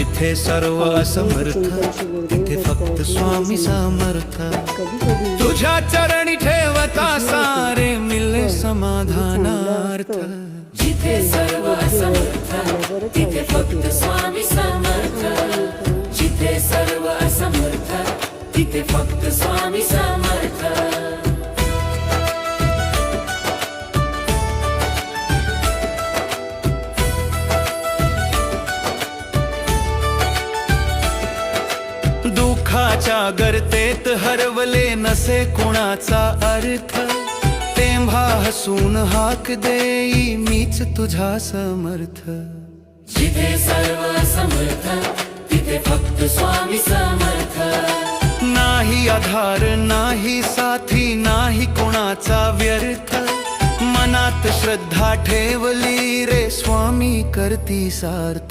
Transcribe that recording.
जिथे सर्व असमर्थ तिथे फक्त स्वामी समर्थ. तुझ्या चरणी ठेवता सारे मिले समाधानार्थ. जिथे सर्व असमर्थ तिथे फक्त स्वामी समर्थ. जिथे सर्व असमर्थ तिथे फक्त स्वामी समर्थ. दुःखाच्या गर्तेत हरवले नसे कुणाचा अर्थ. तेव्हा हसून हाक देई मीच तुझा समर्थ. जिथे सर्व समर्थ तिथे फक्त स्वामी समर्थ. नाही आधार नाही साथी नाही कोणाचा व्यर्थ. मनात श्रद्धा ठेवली रे स्वामी करती सार्थ.